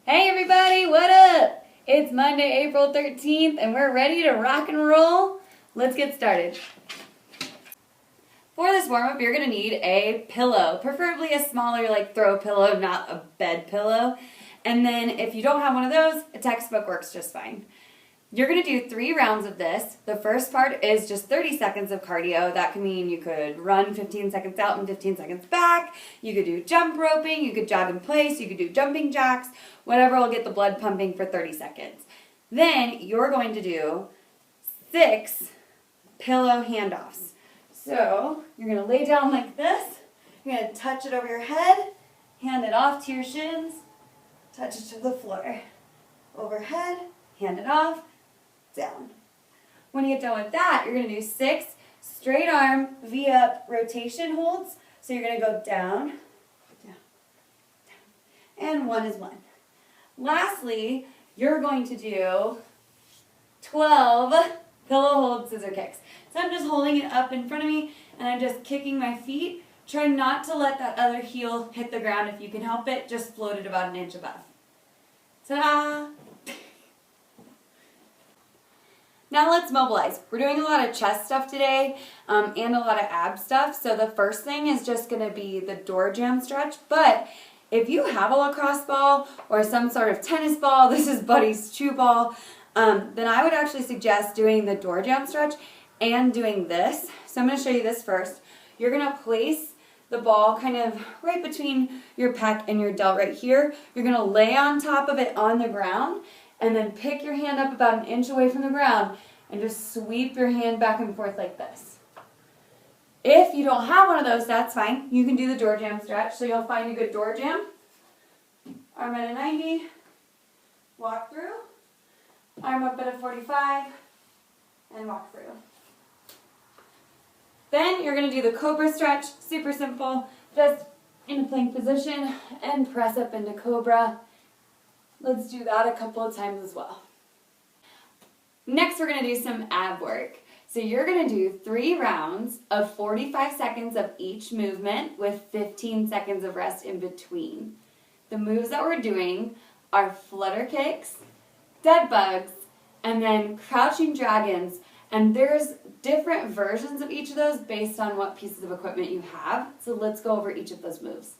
Hey everybody, what up? It's Monday, April 13th, and we're ready to rock and roll. Let's get started. For this warm-up, you're going to need a pillow, preferably a smaller throw pillow, not a bed pillow. And then if you don't have one of those, a textbook works just fine. You're going to do 3 rounds of this. The first part is just 30 seconds of cardio. That can mean you could run 15 seconds out and 15 seconds back. You could do jump roping. You could jog in place. You could do jumping jacks. Whatever will get the blood pumping for 30 seconds. Then you're going to do 6 pillow handoffs. So you're going to lay down like this. You're going to touch it over your head. Hand it off to your shins. Touch it to the floor. Overhead. Hand it off. Down. When you get done with that, you're going to do 6 straight arm V-up rotation holds. So you're going to go down, down, down, and 1 is 1. Lastly, you're going to do 12 pillow hold scissor kicks. So I'm just holding it up in front of me and I'm just kicking my feet. Try not to let that other heel hit the ground if you can help it. Just float it about an inch above. Ta-da! Now let's mobilize. We're doing a lot of chest stuff today and a lot of ab stuff. So the first thing is just going to be the door jam stretch. But if you have a lacrosse ball or some sort of tennis ball, this is Buddy's chew ball, then I would actually suggest doing the door jam stretch and doing this. So I'm going to show you this first. You're going to place the ball kind of right between your pec and your delt right here. You're going to lay on top of it on the ground. And then pick your hand up about an inch away from the ground and just sweep your hand back and forth like this. If you don't have one of those, that's fine. You can do the door jam stretch. So you'll find a good door jam. Arm at a 90. Walk through. Arm up at a 45. And walk through. Then you're going to do the cobra stretch. Super simple. Just in a plank position and press up into cobra. Let's do that a couple of times as well. Next, we're going to do some ab work. So you're going to do 3 rounds of 45 seconds of each movement with 15 seconds of rest in between. The moves that we're doing are flutter kicks, dead bugs, and then crouching dragons. And there's different versions of each of those based on what pieces of equipment you have. So let's go over each of those moves.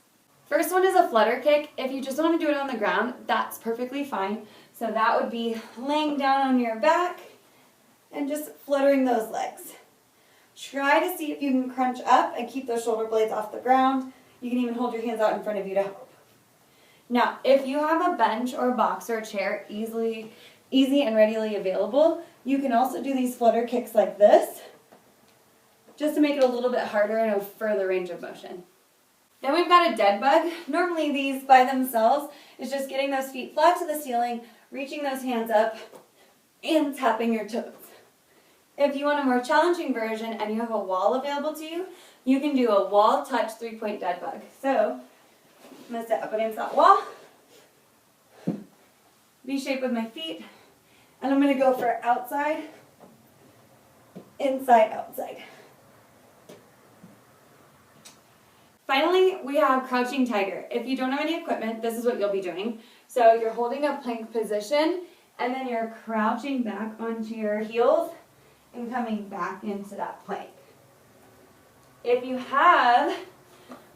First one is a flutter kick. If you just want to do it on the ground, that's perfectly fine. So that would be laying down on your back and just fluttering those legs. Try to see if you can crunch up and keep those shoulder blades off the ground. You can even hold your hands out in front of you to help. Now, if you have a bench or a box or a chair easy and readily available, you can also do these flutter kicks like this, just to make it a little bit harder and a further range of motion. Then we've got a dead bug. Normally these by themselves is just getting those feet flat to the ceiling, reaching those hands up, and tapping your toes. If you want a more challenging version and you have a wall available to you, you can do a wall touch 3-point dead bug. So I'm going to sit up against that wall, V-shape with my feet, and I'm going to go for outside, inside, outside. Finally, we have crouching tiger. If you don't have any equipment, this is what you'll be doing. So you're holding a plank position, and then you're crouching back onto your heels and coming back into that plank. If you have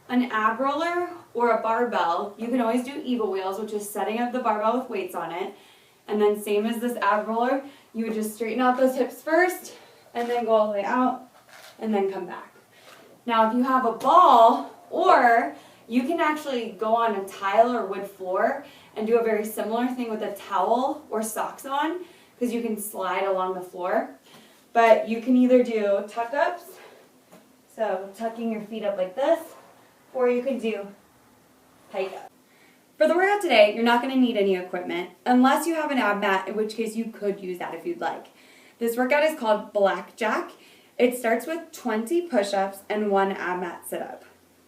an ab roller or a barbell, you can always do eagle wheels, which is setting up the barbell with weights on it. And then same as this ab roller, you would just straighten out those hips first, and then go all the way out, and then come back. Now, if you have a ball, or you can actually go on a tile or wood floor and do a very similar thing with a towel or socks on, because you can slide along the floor. But you can either do tuck-ups, so tucking your feet up like this, or you can do hike-up. For the workout today, you're not going to need any equipment, unless you have an ab mat, in which case you could use that if you'd like. This workout is called Blackjack. It starts with 20 push-ups and 1 ab mat sit-up.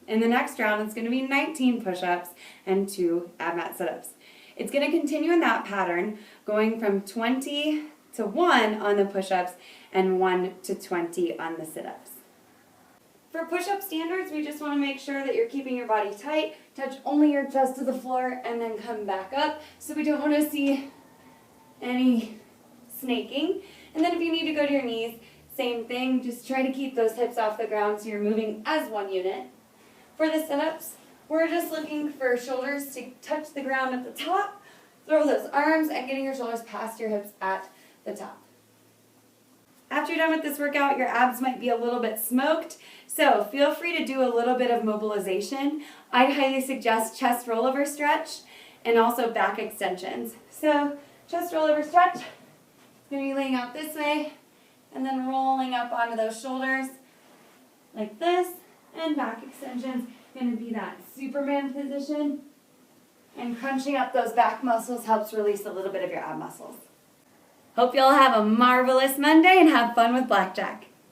In the next round, it's going to be 19 push-ups and 2 ab mat sit-ups. It's going to continue in that pattern, going from 20 to 1 on the push-ups and 1 to 20 on the sit-ups. For push-up standards, we just want to make sure that you're keeping your body tight, touch only your chest to the floor, and then come back up. So we don't want to see any snaking. And then if you need to go to your knees, same thing, just try to keep those hips off the ground so you're moving as one unit. For the sit-ups, we're just looking for shoulders to touch the ground at the top, throw those arms, and getting your shoulders past your hips at the top. After you're done with this workout, your abs might be a little bit smoked, so feel free to do a little bit of mobilization. I'd highly suggest chest rollover stretch and also back extensions. So chest rollover stretch, it's going to be laying out this way and then rolling up onto those shoulders like this, and back extensions going to be that Superman position, and crunching up those back muscles helps release a little bit of your ab muscles. Hope you all have a marvelous Monday and have fun with blackjack.